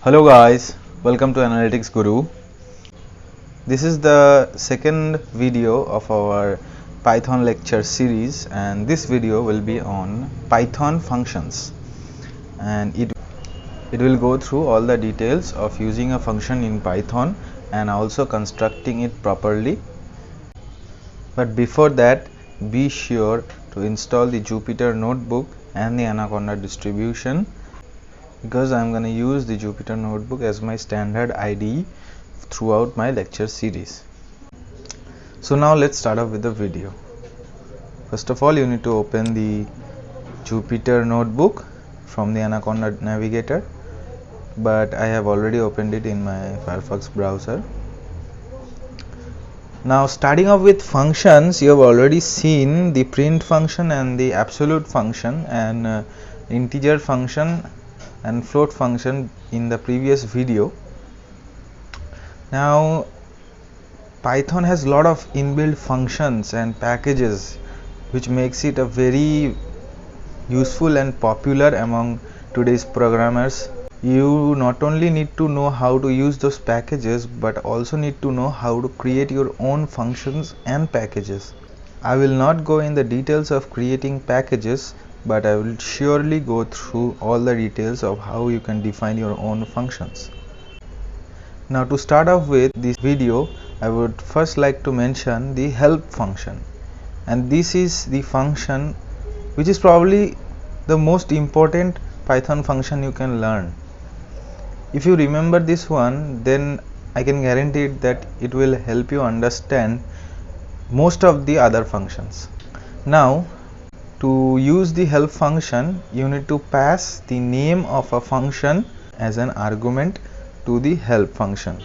Hello guys, welcome to Analytics Guru. This is the second video of our Python lecture series, and this video will be on Python functions, and it will go through all the details of using a function in Python and also constructing it properly. But before that, be sure to install the Jupyter Notebook and the Anaconda distribution, because I'm going to use the Jupyter Notebook as my standard IDE throughout my lecture series. So now let's start off with the video. First of all, you need to open the Jupyter Notebook from the Anaconda navigator, but I have already opened it in my Firefox browser. Now starting off with functions, you have already seen the print function and the absolute function and integer function and float function in the previous video. Now Python has a lot of inbuilt functions and packages, which makes it a very useful and popular among today's programmers. You not only need to know how to use those packages, but also need to know how to create your own functions and packages. I will not go in the details of creating packages, but I will surely go through all the details of how you can define your own functions. Now to start off with this video, I would first like to mention the help function, and this is the function which is probably the most important Python function you can learn. If you remember this one, then I can guarantee that it will help you understand most of the other functions. Now to use the help function, you need to pass the name of a function as an argument to the help function,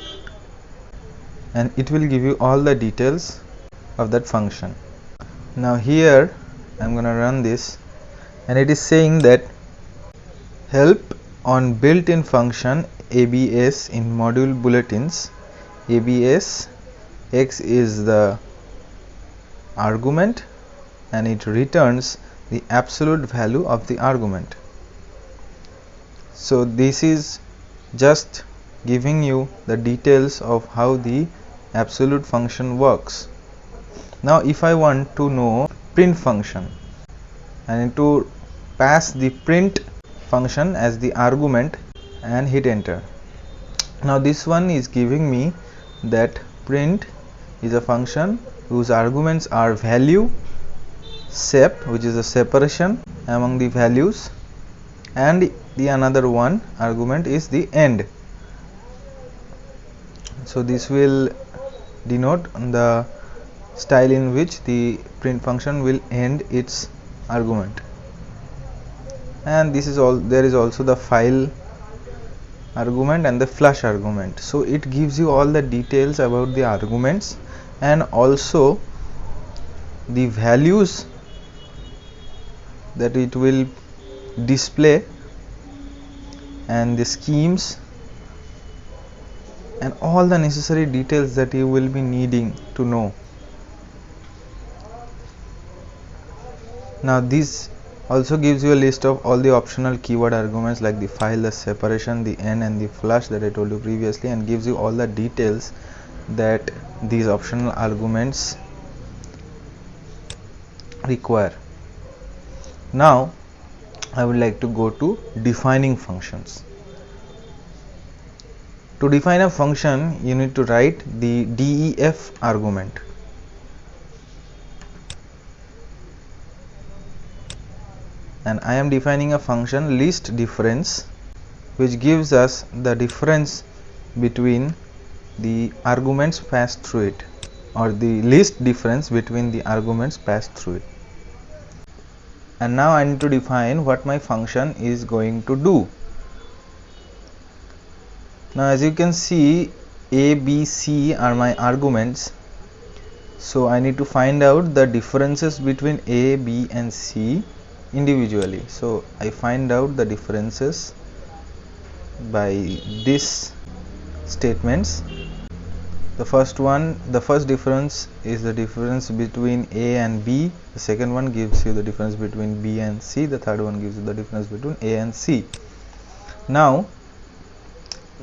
and it will give you all the details of that function. Now here I'm gonna run this, and it is saying that help on built-in function ABS in module bulletins. ABS X is the argument and it returns the absolute value of the argument. So this is just giving you the details of how the absolute function works. Now if I want to know print function, I need to pass the print function as the argument and hit enter. Now this one is giving me that print is a function whose arguments are value, sep, which is a separation among the values, and the another one argument is the end. So this will denote the style in which the print function will end its argument. And this is all. There is also the file argument and the flush argument. So it gives you all the details about the arguments and also the values that it will display and the schemes and all the necessary details that you will be needing to know. Now this also gives you a list of all the optional keyword arguments like the file, the separation, the end and the flush that I told you previously, and gives you all the details that these optional arguments require. Now I would like to go to defining functions. To define a function, you need to write the def argument. And I am defining a function list difference, which gives us the difference between the arguments passed through it, or the list difference between the arguments passed through it. And now I need to define what my function is going to do. Now as you can see, A, B, C are my arguments, so I need to find out the differences between A, B and C individually. So I find out the differences by these statements. The first difference is the difference between A and B. The second one gives you the difference between B and C. The third one gives you the difference between A and C. Now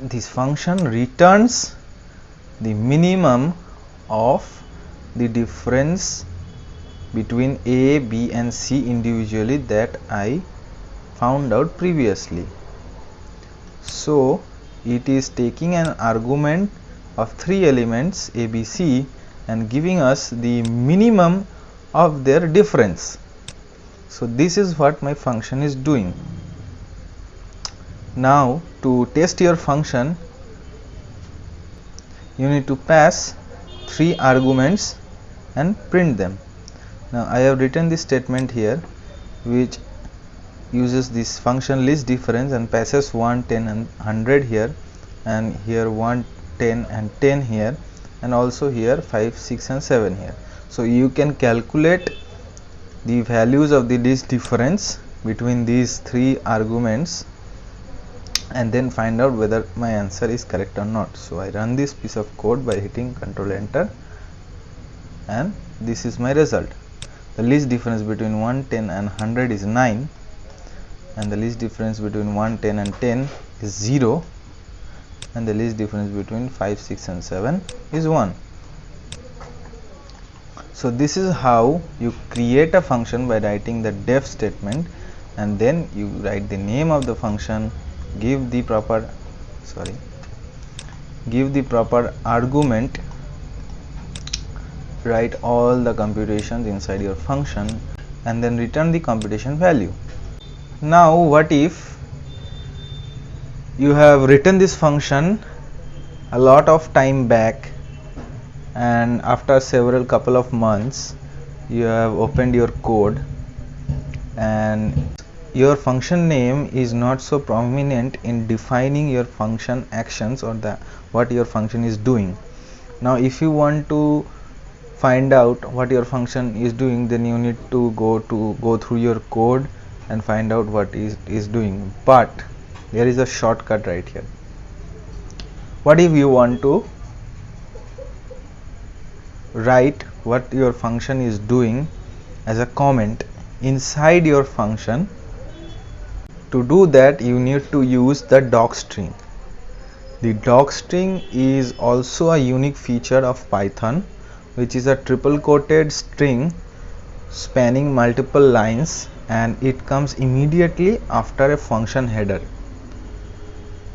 this function returns the minimum of the difference between A, B and C individually that I found out previously. So it is taking an argument of 3 elements A, B, C and giving us the minimum of their difference. So this is what my function is doing. Now to test your function, you need to pass 3 arguments and print them. Now I have written this statement here which uses this function list difference and passes 1, 10 and 100 here, and here 1, 10 and 10 here, and also here 5, 6 and 7 here. So you can calculate the values of the list difference between these 3 arguments and then find out whether my answer is correct or not. So I run this piece of code by hitting Ctrl Enter, and this is my result. The least difference between 1, 10 and 100 is 9, and the least difference between 1, 10 and 10 is 0, and the least difference between 5, 6 and 7 is 1. So this is how you create a function by writing the def statement, and then you write the name of the function, give the proper argument, write all the computations inside your function, and then return the computation value. Now what if you have written this function a lot of time back, and after several couple of months you have opened your code and your function name is not so prominent in defining your function actions or what your function is doing. Now if you want to find out what your function is doing, then you need to go through your code and find out what is doing. But there is a shortcut right here. What if you want to write what your function is doing as a comment inside your function? To do that, you need to use the docstring. The docstring is also a unique feature of Python, which is a triple quoted string spanning multiple lines, and it comes immediately after a function header.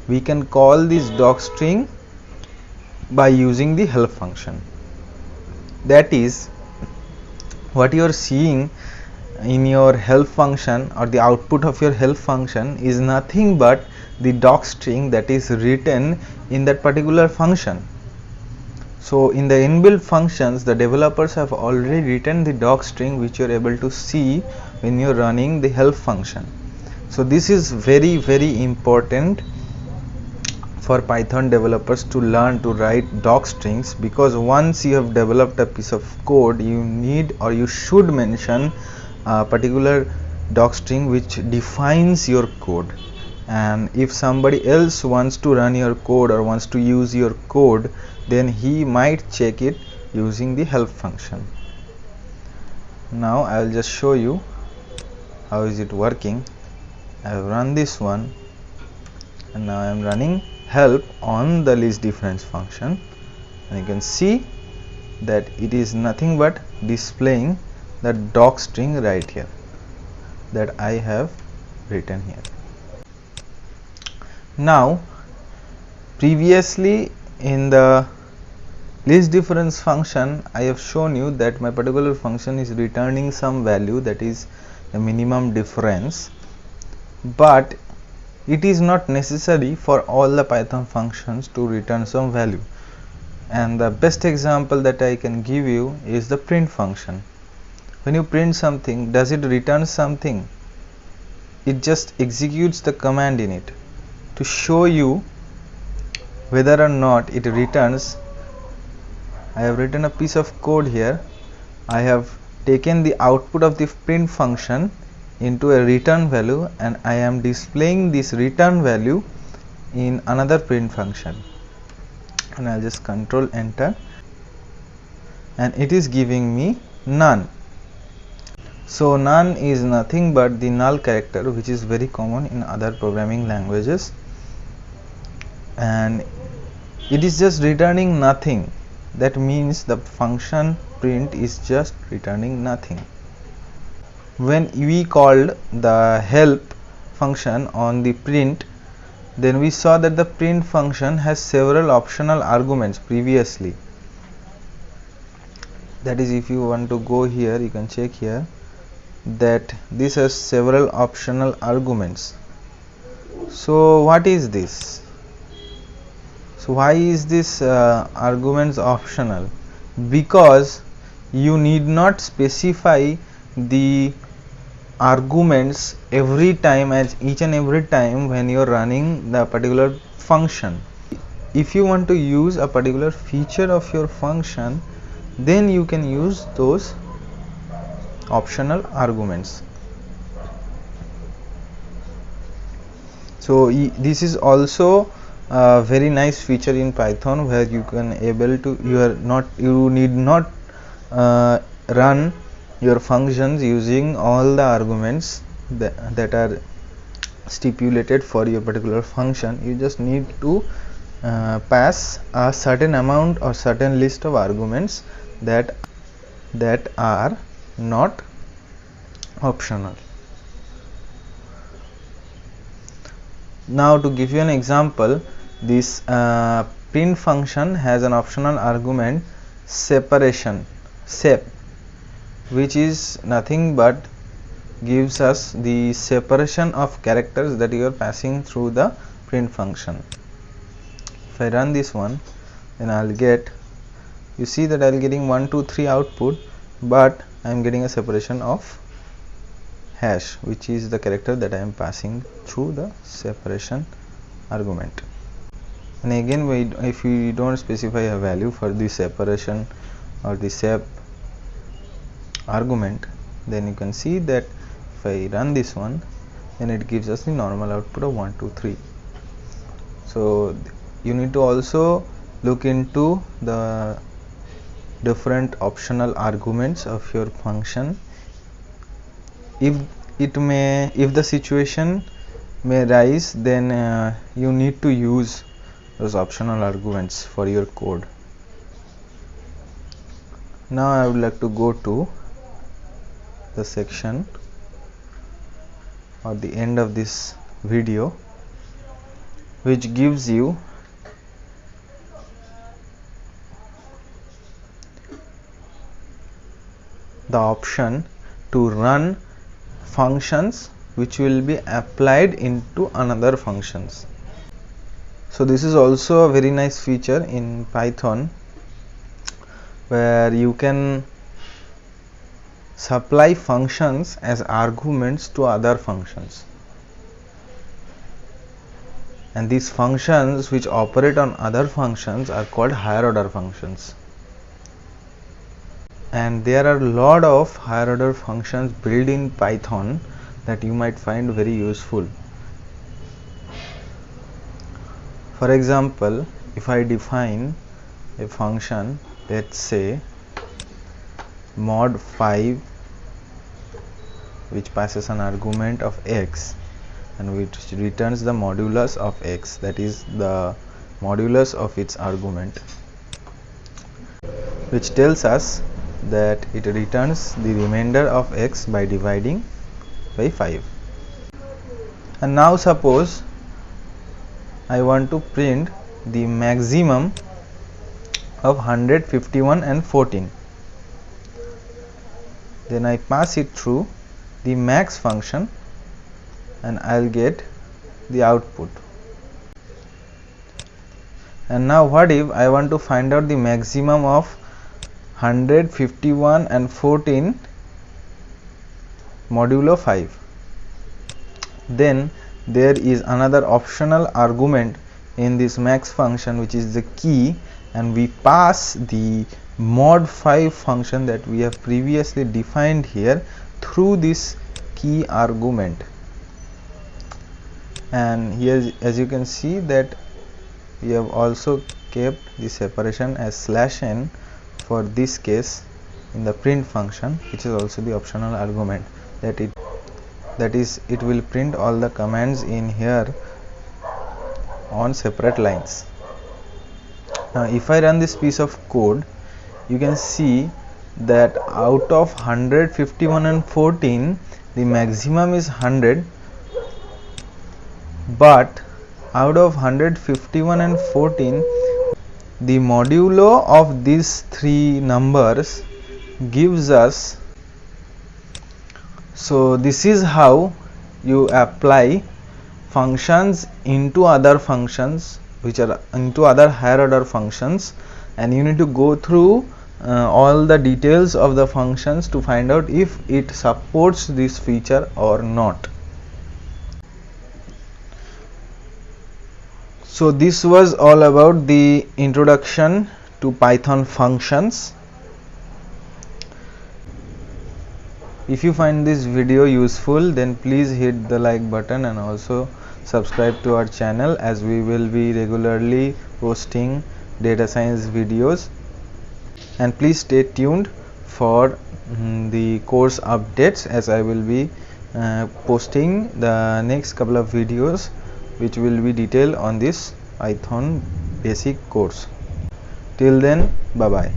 We can call this docstring by using the help function. That is, what you are seeing in your help function or the output of your help function is nothing but the docstring that is written in that particular function. So in the inbuilt functions, the developers have already written the docstring which you are able to see when you are running the help function. So this is very, very important for Python developers to learn to write docstrings, because once you have developed a piece of code, you need or you should mention a particular docstring which defines your code. And if somebody else wants to run your code or wants to use your code, then he might check it using the help function. Now I will just show you how is it working. I have run this one, and now I am running help on the list difference function, and you can see that it is nothing but displaying the docstring right here that I have written here. Now previously in the list difference function, I have shown you that my particular function is returning some value, that is the minimum difference, but it is not necessary for all the Python functions to return some value. And the best example that I can give you is the print function. When you print something, does it return something? It just executes the command in it. To show you whether or not it returns, I have written a piece of code here. I have taken the output of the print function into a return value, and I am displaying this return value in another print function, and I'll just Control Enter, and it is giving me none. So none is nothing but the null character, which is very common in other programming languages, and it is just returning nothing. That means the function print is just returning nothing. When we called the help function on the print, then we saw that the print function has several optional arguments previously. That is, if you want to go here, you can check here that this has several optional arguments. So what is this? So why is this arguments optional? Because you need not specify the arguments every time, as each and every time when you are running the particular function. If you want to use a particular feature of your function, then you can use those optional arguments. So this is also a very nice feature in Python, where you can able to you need not run your functions using all the arguments that are stipulated for your particular function. You just need to pass a certain amount or certain list of arguments that are not optional. Now to give you an example, this print function has an optional argument separation, sep, which is nothing but gives us the separation of characters that you are passing through the print function. If I run this one, then I'll get, you see that I'll getting 1 2 3 output, but I am getting a separation of hash, which is the character that I am passing through the separation argument. And again, if we don't specify a value for the separation or the sep argument, then you can see that if I run this one, then it gives us the normal output of 1 2 3. So you need to also look into the different optional arguments of your function. If the situation may rise, then you need to use those optional arguments for your code. Now I would like to go to the section or the end of this video, which gives you the option to run functions which will be applied into another functions. So this is also a very nice feature in Python, where you can supply functions as arguments to other functions, and these functions which operate on other functions are called higher order functions. And there are a lot of higher order functions built in Python that you might find very useful. For example, if I define a function, let's say mod5, which passes an argument of x and which returns the modulus of x, that is the modulus of its argument, which tells us that it returns the remainder of x by dividing by 5. And now suppose I want to print the maximum of 151 and 14. Then I pass it through the max function and I'll get the output. And now what if I want to find out the maximum of 151 and 14 modulo 5? Then there is another optional argument in this max function, which is the key, and we pass the mod5 function that we have previously defined here through this key argument. And here, as you can see, that we have also kept the separation as /n for this case in the print function, which is also the optional argument, that is it will print all the commands in here on separate lines. Now if I run this piece of code, you can see that out of 100, 51 and 14, the maximum is 100, but out of 100, 51 and 14, the modulo of these three numbers gives us. So this is how you apply functions into other functions, which are into other higher order functions, and you need to go through all the details of the functions to find out if it supports this feature or not. So this was all about the introduction to Python functions. If you find this video useful, then please hit the like button and also subscribe to our channel, as we will be regularly posting data science videos. And please stay tuned for the course updates, as I will be posting the next couple of videos which will be detailed on this Python basic course. Till then, bye bye.